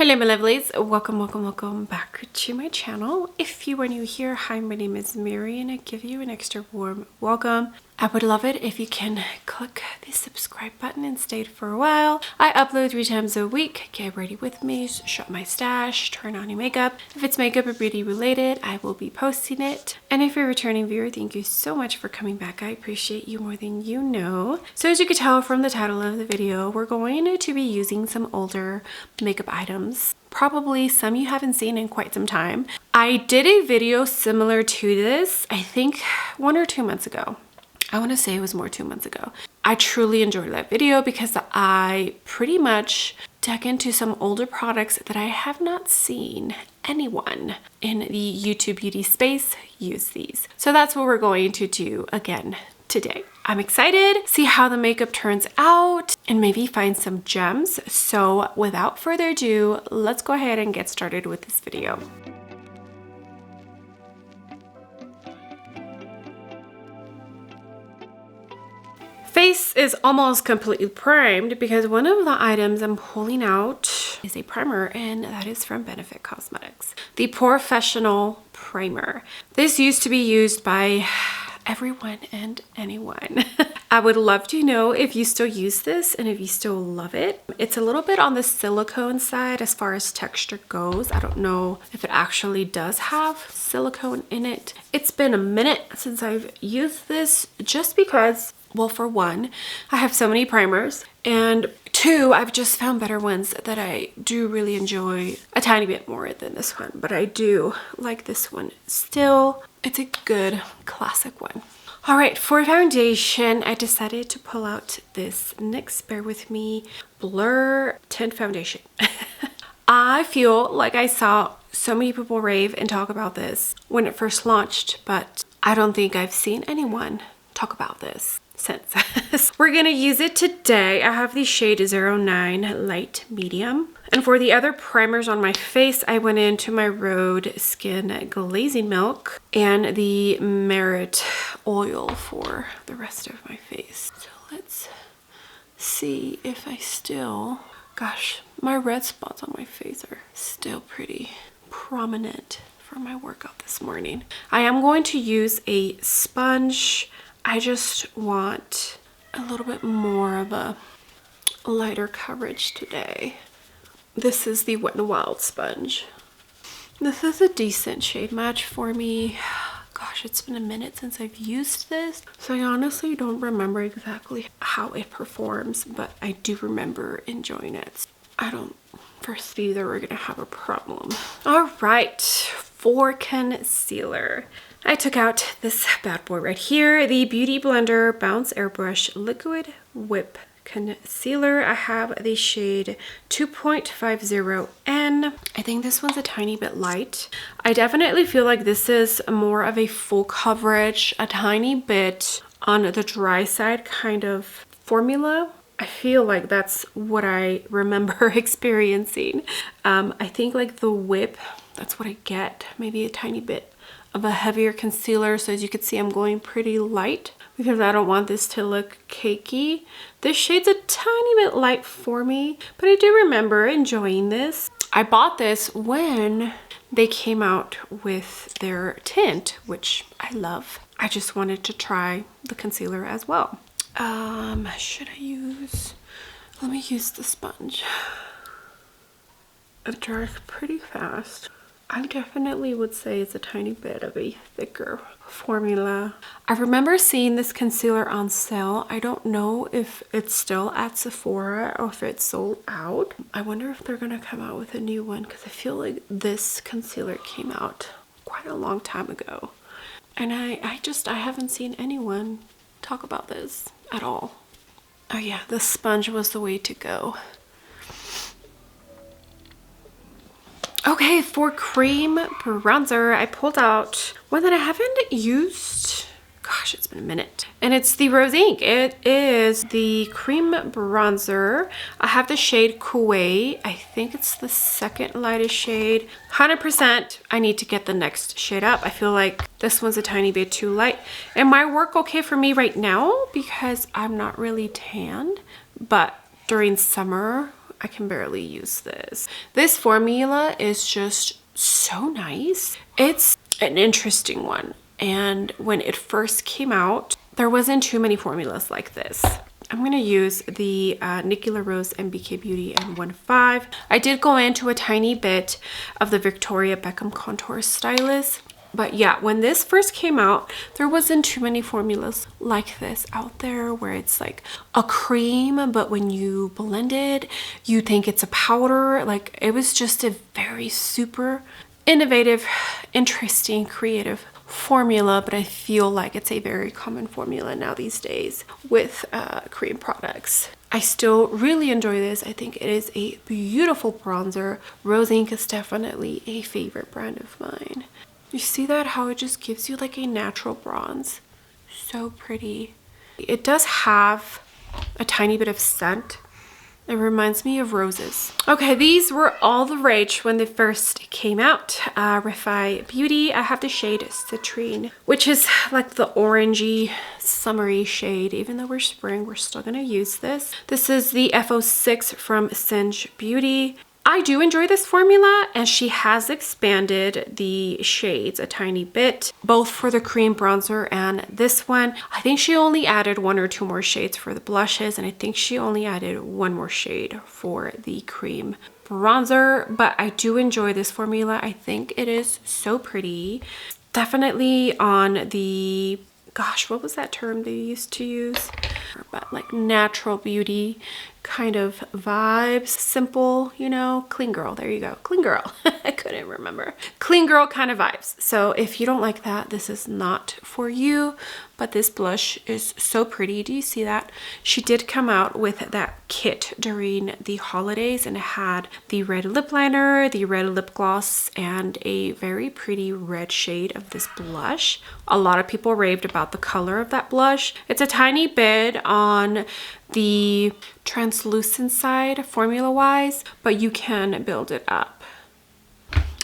Hello my lovelies, welcome back to my channel. If you are new here, hi, my name is Mary and I give you an extra warm welcome. I would love it if you can click the subscribe button and stay for a while. I upload 3 times a week. Get ready with me, shop my stash, turn on your makeup. If it's makeup or beauty related, I will be posting it. And if you're a returning viewer, thank you so much for coming back. I appreciate you more than you know. So as you can tell from the title of the video, we're going to be using some older makeup items. Probably some you haven't seen in quite some time. I did a video similar to this, I think 1 or 2 months ago. I want to say it was more 2 months ago. I truly enjoyed that video because I pretty much dug into some older products that I have not seen anyone in the YouTube beauty space use these. So that's what we're going to do again today. I'm excited, see how the makeup turns out and maybe find some gems. So without further ado, let's go ahead and get started with this video. Face is almost completely primed because one of the items I'm pulling out is a primer, and that is from Benefit Cosmetics. The Porefessional primer. This used to be used by everyone and anyone. I would love to know if you still use this and if you still love it. It's a little bit on the silicone side as far as texture goes. I don't know if it actually does have silicone in it. It's been a minute since I've used this just because, well, for one, I have so many primers, and 2, I've just found better ones that I do really enjoy a tiny bit more than this one, but I do like this one still. It's a good classic one. All right, for foundation, I decided to pull out this NYX, bear with me, Blur Tint Foundation. I feel like I saw so many people rave and talk about this when it first launched, but I don't think I've seen anyone talk about this since. We're gonna use it today. I have the shade 09 Light Medium. And for the other primers on my face, I went into my Rhode Skin Glazing Milk and the Merit Oil for the rest of my face. So let's see if I still, gosh, my red spots on my face are still pretty prominent from my workout this morning. I am going to use a sponge. I just want a little bit more of a lighter coverage today. This is the Wet n Wild sponge. This is a decent shade match for me. Gosh, it's been a minute since I've used this, so I honestly don't remember exactly how it performs, but I do remember enjoying it. I don't foresee that we're gonna have a problem. All right, for concealer, I took out this bad boy right here, the Beauty Blender Bounce Airbrush Liquid Whip Concealer. I have the shade 2.50N. I think this one's a tiny bit light. I definitely feel like this is more of a full coverage, a tiny bit on the dry side kind of formula. I feel like that's what I remember experiencing. I think like the whip, that's what I get, maybe a tiny bit of a heavier concealer. So as you can see, I'm going pretty light because I don't want this to look cakey. This shade's a tiny bit light for me, but I do remember enjoying this. I bought this when they came out with their tint, which I love. I just wanted to try the concealer as well. Should I use, let me use the sponge. It dries pretty fast. I definitely would say it's a tiny bit of a thicker formula. I remember seeing this concealer on sale. I don't know if it's still at Sephora or if it's sold out. I wonder if they're gonna come out with a new one because I feel like this concealer came out quite a long time ago. And I haven't seen anyone talk about this at all. Oh yeah, the sponge was the way to go. Okay, for cream bronzer, I pulled out one that I haven't used. Gosh, it's been a minute. And it's the Rose Inc. It is the cream bronzer. I have the shade Kuwait. I think it's the second lightest shade. 100%, I need to get the next shade up. I feel like this one's a tiny bit too light. It might work okay for me right now because I'm not really tanned. But during summer, I can barely use this. This formula is just so nice. It's an interesting one. And when it first came out, there wasn't too many formulas like this. I'm going to use the Nikki LaRose MBK Beauty N15. I did go into a tiny bit of the Victoria Beckham Contour Stylist. But yeah, when this first came out, there wasn't too many formulas like this out there where it's like a cream, but when you blend it, you think it's a powder. Like, it was just a very super innovative, interesting, creative formula, but I feel like it's a very common formula now these days with cream products. I still really enjoy this. I think it is a beautiful bronzer. Rose Inc is definitely a favorite brand of mine. You see that? How it just gives you like a natural bronze. So pretty. It does have a tiny bit of scent. It reminds me of roses. Okay, these were all the rage when they first came out. Refi Beauty, I have the shade Citrine, which is like the orangey, summery shade. Even though we're spring, we're still gonna use this. This is the FO6 from Singe Beauty. I do enjoy this formula, and she has expanded the shades a tiny bit, both for the cream bronzer and this one. I think she only added 1 or 2 more shades for the blushes, and I think she only added 1 more shade for the cream bronzer, but I do enjoy this formula. I think it is so pretty. Definitely on the, gosh, what was that term they used to use? But like natural beauty kind of vibes, simple, you know, clean girl. There you go, clean girl. I couldn't remember. Clean girl kind of vibes. So if you don't like that, this is not for you. But this blush is so pretty. Do you see that? She did come out with that kit during the holidays, and it had the red lip liner, the red lip gloss, and a very pretty red shade of this blush. A lot of people raved about the color of that blush. It's a tiny bit on the translucent side formula wise, but you can build it up.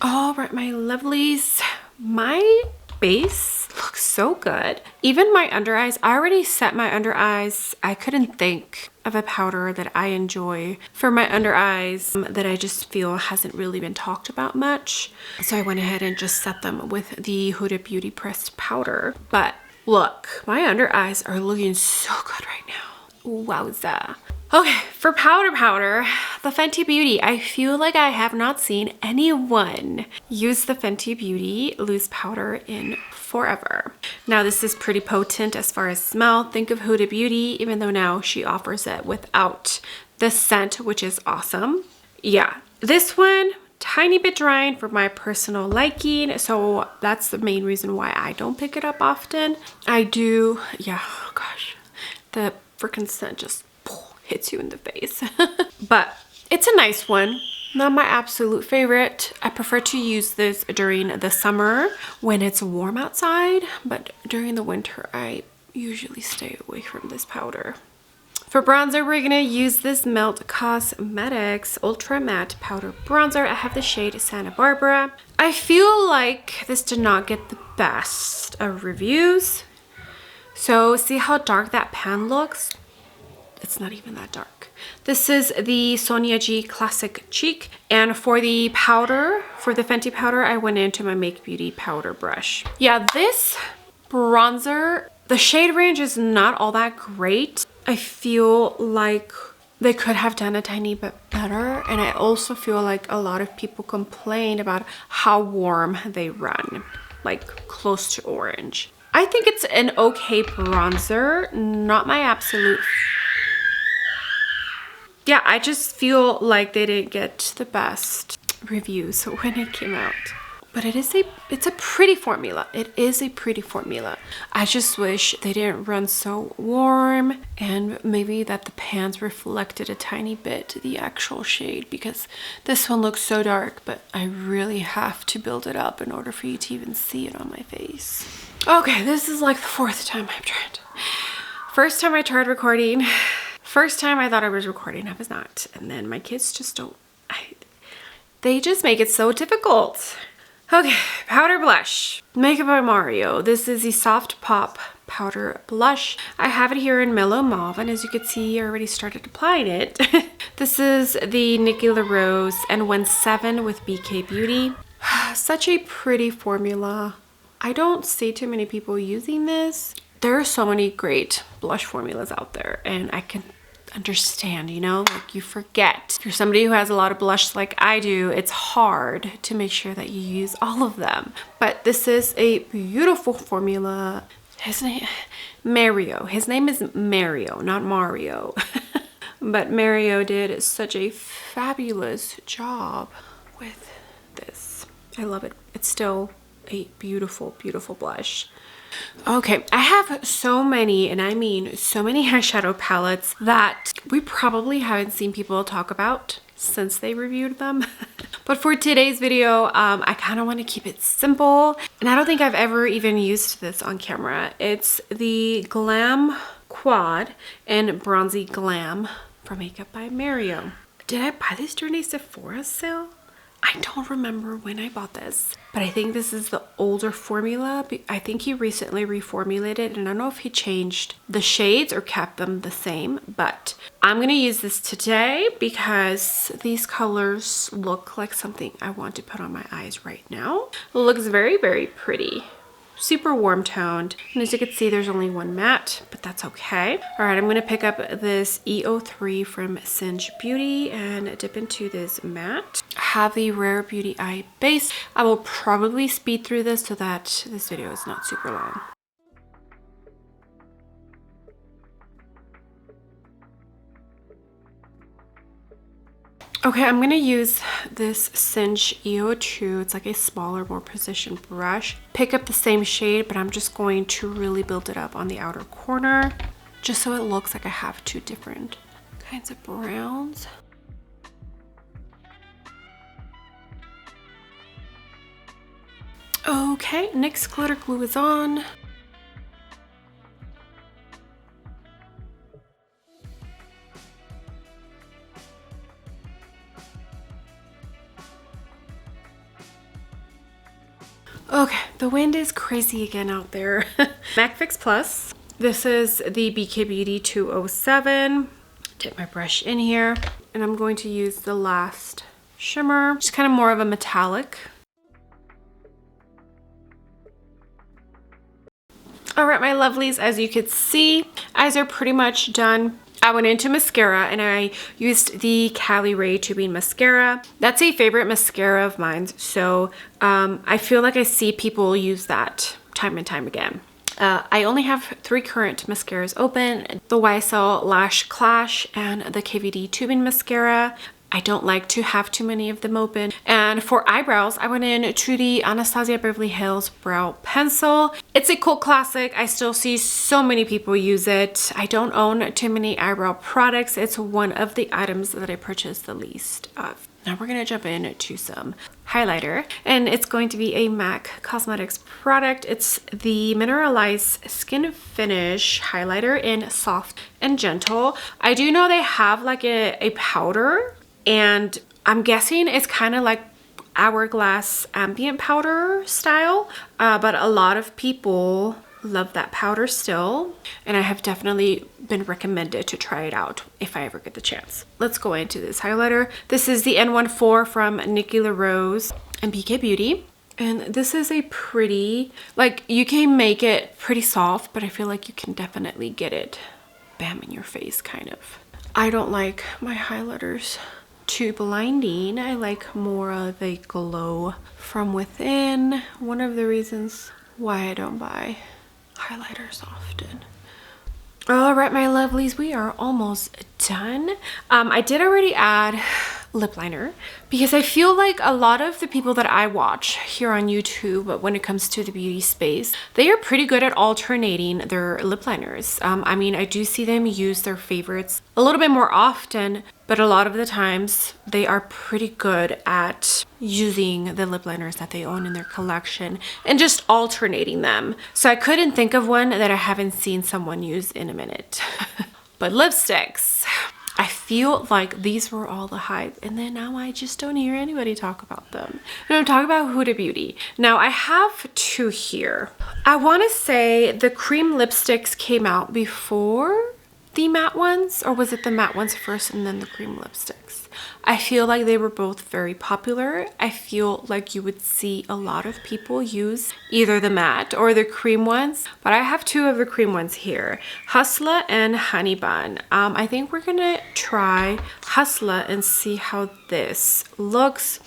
All right, my lovelies, my base looks so good. Even my under eyes, I already set my under eyes. I couldn't think of a powder that I enjoy for my under eyes that I just feel hasn't really been talked about much. So I went ahead and just set them with the Huda Beauty pressed powder. But look, my under eyes are looking so good right now. Wowza. Okay, for powder, the Fenty Beauty. I feel like I have not seen anyone use the Fenty Beauty loose powder in forever. Now this is pretty potent as far as smell. Think of Huda Beauty, even though now she offers it without the scent, which is awesome. Yeah, this one, tiny bit drying for my personal liking, so that's the main reason why I don't pick it up often. I do, yeah, oh gosh, the freaking scent just hits you in the face. But it's a nice one. Not my absolute favorite. I prefer to use this during the summer when it's warm outside, but during the winter I usually stay away from this powder. For bronzer, we're gonna use this Melt Cosmetics Ultra Matte Powder Bronzer. I have the shade Santa Barbara. I feel like this did not get the best of reviews. So see how dark that pan looks? It's not even that dark. This is the Sonia G Classic Cheek. And for the powder, for the Fenty powder, I went into my Make Beauty powder brush. Yeah, this bronzer, the shade range is not all that great. I feel like they could have done a tiny bit better. And I also feel like a lot of people complain about how warm they run, like close to orange. I think it's an okay bronzer, not my absolute. Yeah, I just feel like they didn't get the best reviews when it came out. But it's a pretty formula. It is a pretty formula. I just wish they didn't run so warm, and maybe that the pans reflected a tiny bit the actual shade, because this one looks so dark, but I really have to build it up in order for you to even see it on my face. Okay, this is like the 4th time I've tried. First time I tried recording. First time I thought I was recording, I was not. And then my kids just don't, they just make it so difficult. Okay, powder blush. Makeup by Mario. This is the Soft Pop powder blush. I have it here in Mellow Mauve, and as you can see, I already started applying it. This is the Nikki LaRose N17 with BK Beauty. Such a pretty formula. I don't see too many people using this. There are so many great blush formulas out there, and I can understand, you know, like you forget. If you're somebody who has a lot of blush like I do, it's hard to make sure that you use all of them. But this is a beautiful formula. His name, Mario. His name is Mario, not Mario. But Mario did such a fabulous job with this. I love it. It's still a beautiful, beautiful blush. Okay, I have so many, and I mean so many eyeshadow palettes that we probably haven't seen people talk about since they reviewed them. But for today's video, I kind of want to keep it simple, and I don't think I've ever even used this on camera. It's the Glam Quad in Bronzy Glam from Makeup by Mario. Did I buy this during a Sephora sale? I don't remember when I bought this, but I think this is the older formula. I think he recently reformulated, and I don't know if he changed the shades or kept them the same, but I'm going to use this today because these colors look like something I want to put on my eyes right now. It looks very, very pretty. Super warm toned, and as you can see, there's only one matte, but that's okay. All right, I'm going to pick up this E03 from Singe Beauty and dip into this matte. I have the Rare Beauty Eye base. I will probably speed through this so that this video is not super long. Okay, I'm going to use this Singe EO2. It's like a smaller, more precision brush. Pick up the same shade, but I'm just going to really build it up on the outer corner, just so it looks like I have two different kinds of browns. Okay, NYX glitter glue is on. Okay, the wind is crazy again out there. MAC Fix Plus. This is the BK Beauty 207. Dip my brush in here, and I'm going to use the last shimmer. Just kind of more of a metallic. All right, my lovelies, as you can see, eyes are pretty much done. I went into mascara and I used the Cali Ray Tubing Mascara. That's a favorite mascara of mine, so I feel like I see people use that time and time again. I only have 3 current mascaras open, the YSL Lash Clash and the KVD Tubing Mascara. I don't like to have too many of them open. And for eyebrows, I went in to the Anastasia Beverly Hills Brow Pencil. It's a cult classic. I still see so many people use it. I don't own too many eyebrow products. It's one of the items that I purchase the least of. Now we're gonna jump into some highlighter, and it's going to be a MAC Cosmetics product. It's the Mineralized Skin Finish highlighter in Soft and Gentle. I do know they have like a powder, and I'm guessing it's kind of like Hourglass ambient powder style, but a lot of people love that powder still, and I have definitely been recommended to try it out if I ever get the chance. Let's go into this highlighter. This is the N14 from Nikki LaRose and BK Beauty, and this is a pretty, like, you can make it pretty soft, but I feel like you can definitely get it bam in your face kind of. I don't like my highlighters too blinding. I like more of a glow from within. One of the reasons why I don't buy highlighters often. All right, my lovelies, we are almost done. I did already add lip liner because I feel like a lot of the people that I watch here on YouTube when it comes to the beauty space, they are pretty good at alternating their lip liners. I mean, I do see them use their favorites a little bit more often, but a lot of the times they are pretty good at using the lip liners that they own in their collection and just alternating them. So I couldn't think of one that I haven't seen someone use in a minute. But lipsticks, I feel like these were all the hype, and then now I just don't hear anybody talk about them. And I'm talking about Huda Beauty. Now I have two here. I want to say the cream lipsticks came out before the matte ones, or was it the matte ones first and then the cream lipsticks? I feel like they were both very popular. I feel like you would see a lot of people use either the matte or the cream ones, but I have two of the cream ones here, Hustler and Honey Bun. I think we're gonna try Hustler and see how this looks.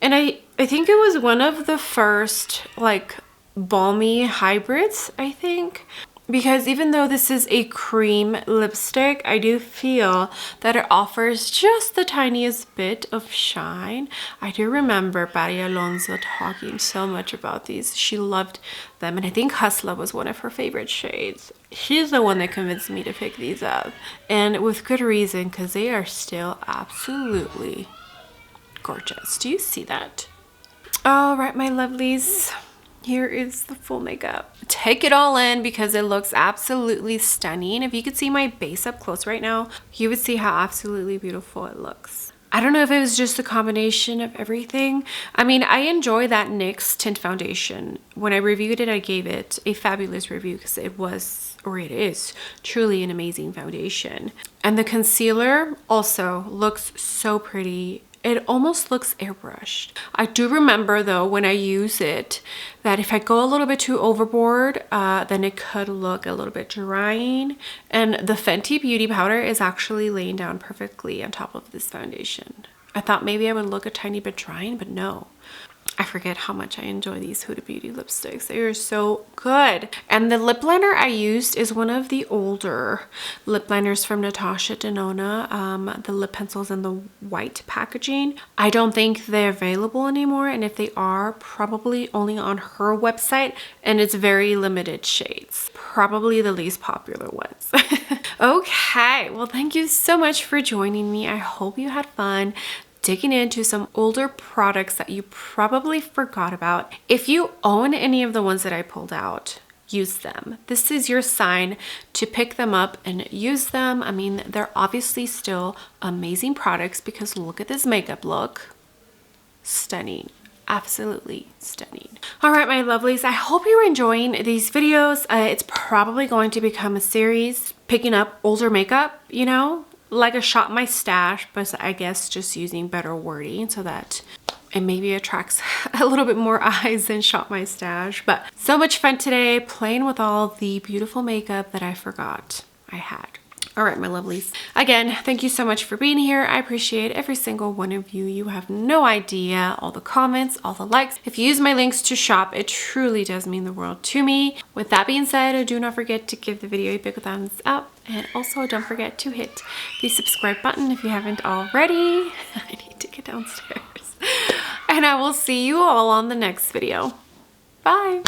And I think it was one of the first like balmy hybrids, I think. Because even though this is a cream lipstick, I do feel that it offers just the tiniest bit of shine. I do remember Patty Alonso talking so much about these. She loved them, and I think Hustler was one of her favorite shades. She's the one that convinced me to pick these up, and with good reason, because they are still absolutely gorgeous. Do you see that? All right, my lovelies. Here is the full makeup. Take it all in because it looks absolutely stunning. If you could see my base up close right now, you would see how absolutely beautiful it looks. I don't know if it was just the combination of everything. I mean, I enjoy that NYX tint foundation. When I reviewed it, I gave it a fabulous review because it was, or it is, truly an amazing foundation. And the concealer also looks so pretty. It almost looks airbrushed. I do remember though, when I use it, that if I go a little bit too overboard, then it could look a little bit drying. And the Fenty Beauty Powder is actually laying down perfectly on top of this foundation. I thought maybe I would look a tiny bit drying, but no. I forget how much I enjoy these Huda Beauty lipsticks. They are so good. And the lip liner I used is one of the older lip liners from Natasha Denona. The lip pencils in the white packaging. I don't think they're available anymore, and if they are, probably only on her website, and it's very limited shades. Probably the least popular ones. Okay, well, thank you so much for joining me. I hope you had fun digging into some older products that you probably forgot about. If you own any of the ones that I pulled out, use them. This is your sign to pick them up and use them. I mean, they're obviously still amazing products because look at this makeup look. Stunning. Absolutely stunning. All right, my lovelies, I hope you're enjoying these videos. It's probably going to become a series picking up older makeup, you know, like a shop my stash, but I guess just using better wording so that it maybe attracts a little bit more eyes than shop my stash. But so much fun today playing with all the beautiful makeup that I forgot I had. All right, my lovelies. Again, thank you so much for being here. I appreciate every single one of you. You have no idea. All the comments, all the likes. If you use my links to shop, it truly does mean the world to me. With that being said, do not forget to give the video a big thumbs up. And also don't forget to hit the subscribe button if you haven't already. I need to get downstairs. And I will see you all on the next video. Bye.